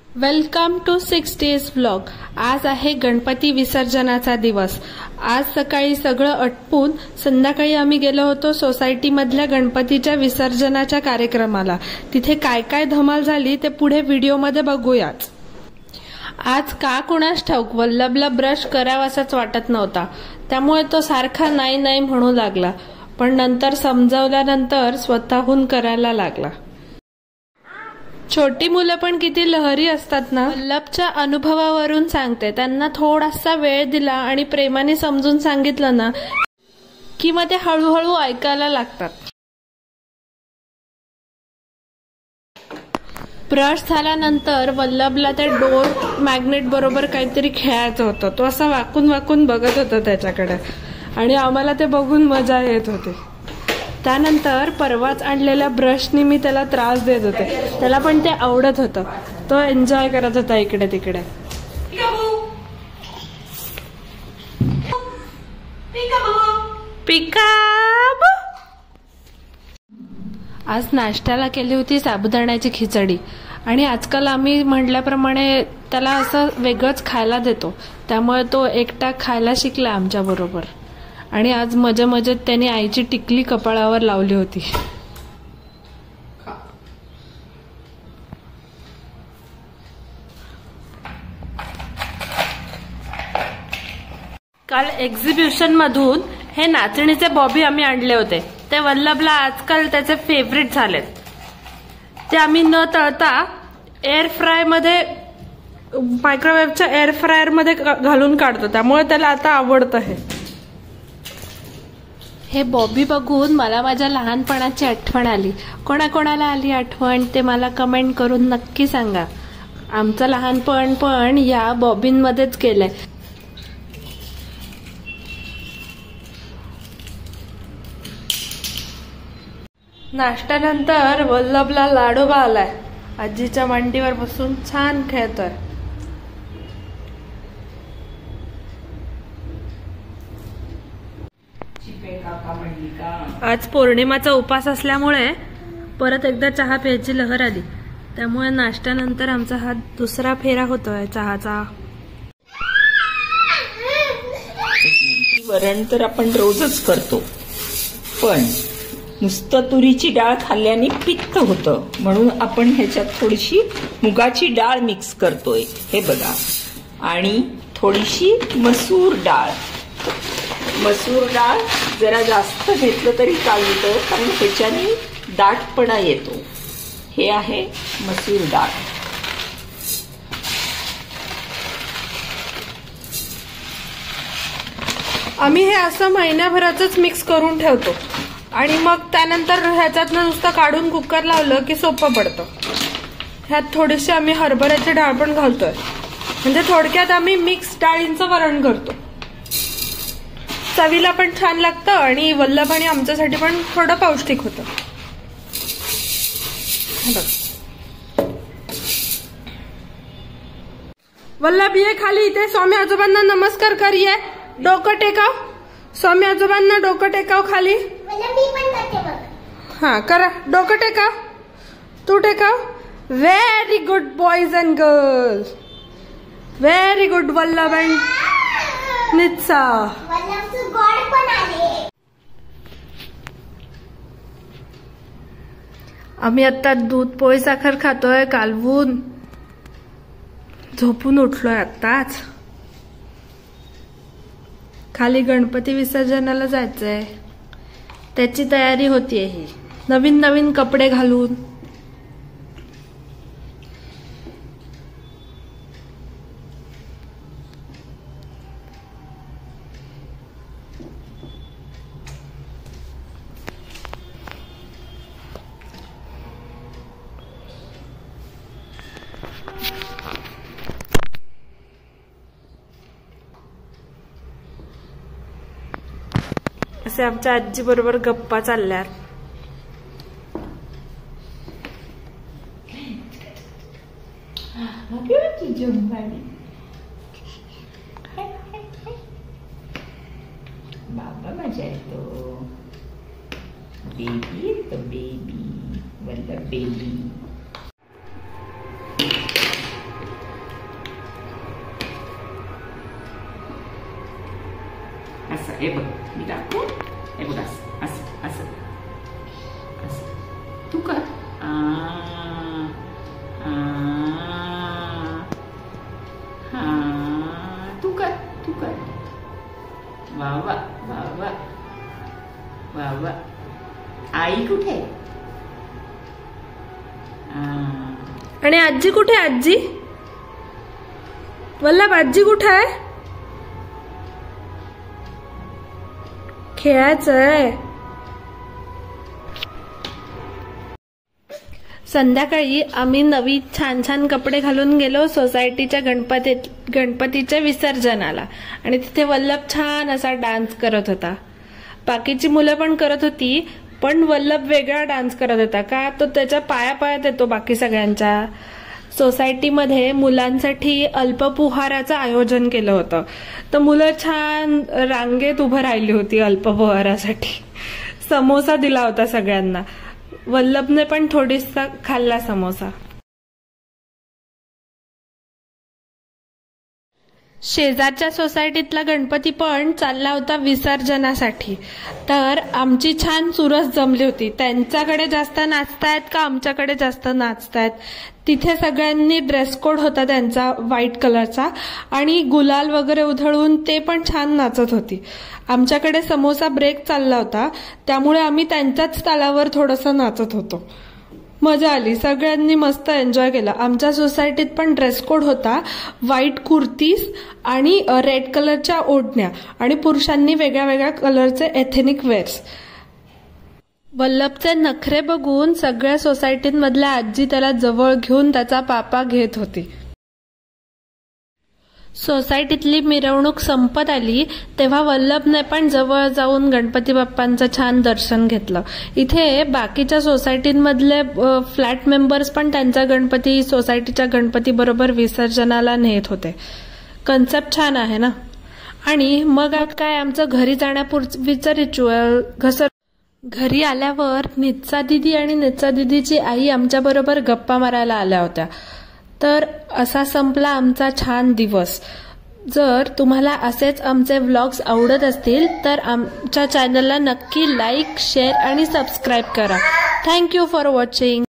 Welcome to 6 days vlog. आज आहे गणपती विसर्जनाचा दिवस। आज सकाळी सगळं आटपून संध्याकाळी आम्ही गेलो होतो सोसायटी मधल्या गणपतीच्या विसर्जनाच्या कार्यक्रमाला। तिथे काय काय धमाल झाली ते पुढे व्हिडिओमध्ये बघूयाच। आज का कुणास ठाऊक वल्लभला ब्रश करावासाच वाटत नव्हता, त्यामुळे तो सारखा नाही नाही म्हणू लागला, पण नंतर समजावल्यानंतर स्वतःहून करायला लागला। छोटी मुलं पण किती लहरी असतात ना। वल्लभच्या अनुभवावरून सांगते, त्यांना थोडासा वेळ दिला आणि प्रेमाने समजून सांगितलं ना की मग ते हळूहळू ऐकायला लागतात। ब्रश झाल्यानंतर वल्लभला त्या डोर मॅग्नेट बरोबर काहीतरी खेळायचं होतं। तो असा वाकून वाकून बघत होता त्याच्याकडे आणि आम्हाला ते बघून मजा येत होती। त्यानंतर परवाच आणलेल्या ब्रशनी मी त्याला त्रास देत होते, त्याला पण ते आवडत होतं। तो एन्जॉय करत होता इकडे तिकडे। पिकाबू। आज नाश्त्याला केली होती साबुदाण्याची खिचडी आणि आजकाल आम्ही म्हटल्याप्रमाणे त्याला असं वेगळंच खायला देतो, त्यामुळे तो एकटा खायला शिकला आमच्या बरोबर। आणि आज मजे मजेत त्याने आईची टिकली कपाळावर लावली होती। काल एक्झिबिशन मधून हे नाचणीचे बॉबी आम्ही आणले होते। ते वल्लभला आजकाल त्याचे फेवरेट झालेत। ते आम्ही न तळता एअर फ्राय मध्ये, मायक्रोवेव्हच्या एअर फ्रायर मध्ये घालून काढतो, त्यामुळे त्याला आता आवडतं हे बॉबी बघून मला माझ्या लहानपणाची आठवण आली। कोणाकोणाला आली आठवण ते मला कमेंट करून नक्की सांगा। आमचं लहानपण पण या बॉबींमध्येच गेलंय। नाश्त्यानंतर वल्लभला लाडोबा आलाय। आजीच्या मांडीवर बसून छान खेळतोय। आज पौर्णिमाचा उपास असल्यामुळे परत एकदा चहा प्यायची लहर आली, त्यामुळे नाश्त्यानंतर आमचा हा दुसरा फेरा होतोय चहाचा। वरण तर आपण रोजच करतो, पण नुसतं तुरीची डाळ खाल्ल्याने पित्त होतं, म्हणून आपण ह्याच्यात थोडीशी मुगाची डाळ मिक्स करतोय, हे बघा। आणि थोडीशी मसूर डाळ। मसूर डाळ जरा जास्त घेतलं तरी चालतं, कारण ह्याच्याने दाटपणा येतो। हे आहे मसूर डाळ। आम्ही हे असं महिन्याभराचंच मिक्स करून ठेवतो आणि मग त्यानंतर ह्याच्यातनं नुसतं काढून कुकर लावलं की सोपं पडतं। ह्यात थोडीशी आम्ही हरभऱ्याची डाळ पण घालतोय, म्हणजे थोडक्यात आम्ही मिक्स डाळींचं वरण करतो। चवीला पण छान लागतं आणि वल्लभ आणि आमच्यासाठी पण थोडं पौष्टिक होतं। वल्लभ ये खाली, इथे स्वामी आजोबांना नमस्कार कर। ये डोकं टेकाव, स्वामी आजोबांना डोकं टेकाव खाली। हा करा, डोकं टेकाव, तू टेकाव। Very good boys and girls, very good Vallabh and Nitsa. आम्ही आता दूध पोळी साखर खातोय कालवून। झोपून उठलोय आत्ताच। खाली गणपती विसर्जनाला जायचंय, त्याची तयारी होतीये ही नवीन नवीन कपडे घालून। असे आमच्या आजी बरोबर गप्पा चालल्यात। बाबा मजा येतो। बेबी तो बेबी वल्लभ बेबी। हे बघ मी दाखवू, हे बघ असं असं असं असं तू कर. तू कर तू कर. वा वा वा वा वा वा. आई कुठे? आणि आजी कुठे? आजी वल्लभ, आजी कुठे आहे? खेळायचंय. संध्याकाळी आम्ही नवी छान छान कपडे घालून गेलो सोसायटीच्या गणपतीच्या विसर्जनाला, आणि तिथे वल्लभ छान असा डान्स करत होता. बाकीची मुलं पण करत होती, पण वल्लभ वेगळा डान्स करत होता. का? तो त्याच्या पायापायात येतो बाकी सगळ्यांच्या. सोसायटीमध्ये मुलांसाठी अल्पपुहाराचं आयोजन केलं होतं, तर मुलं छान रांगेत उभं राहिली होती अल्पपुहारासाठी. समोसा दिला होता सगळ्यांना. वल्लभने पण थोडीसा खाल्ला समोसा. शेजारच्या सोसायटीतला गणपती पण चालला होता विसर्जनासाठी, तर आमची छान चुरस जमली होती. त्यांच्याकडे जास्त नाचतायत का आमच्याकडे जास्त नाचतायत. तिथे सगळ्यांनी ड्रेस कोड होता त्यांचा व्हाईट कलरचा, आणि गुलाल वगैरे उधळून ते पण छान नाचत होती. आमच्याकडे समोसा ब्रेक चालला होता, त्यामुळे आम्ही त्यांच्याच तालावर थोडंसं नाचत होतो. मजा आली, सगळ्यांनी मस्त एन्जॉय केला. आमच्या सोसायटीत पण ड्रेस कोड होता, व्हाईट कुर्तीज आणि रेड कलरच्या ओढण्या, आणि पुरुषांनी वेगळ्या वेगळ्या कलरचे एथेनिक वेअर्स. वल्लभचे नखरे बघून सगळ्या सोसायटीमधल्या आजी त्याला जवळ घेऊन त्याचा पापा घेत होती. सोसायटीतली मिरवणूक संपत आली तेव्हा वल्लभने पण जवळ जाऊन गणपती बाप्पांचं छान दर्शन घेतलं. इथे बाकीच्या सोसायटींमधले फ्लॅट मेंबर्स पण त्यांचा गणपती सोसायटीच्या गणपती बरोबर विसर्जनाला नेत होते. कन्सेप्ट छान आहे ना. आणि मग काय, आमचं घरी जाण्यापूर्वीचं रिच्युअल. घरी आल्यावर नित्सा दिदी आणि नित्सा दिदीची आई आमच्या बरोबर गप्पा मारायला आल्या होत्या. तर असा संपला आमचा छान दिवस. जर तुम्हाला असेच आमचे व्लॉग्स आवडत असतील तर आमच्या चॅनलला नक्की लाईक, शेअर आणि सबस्क्राईब करा. Thank you for watching.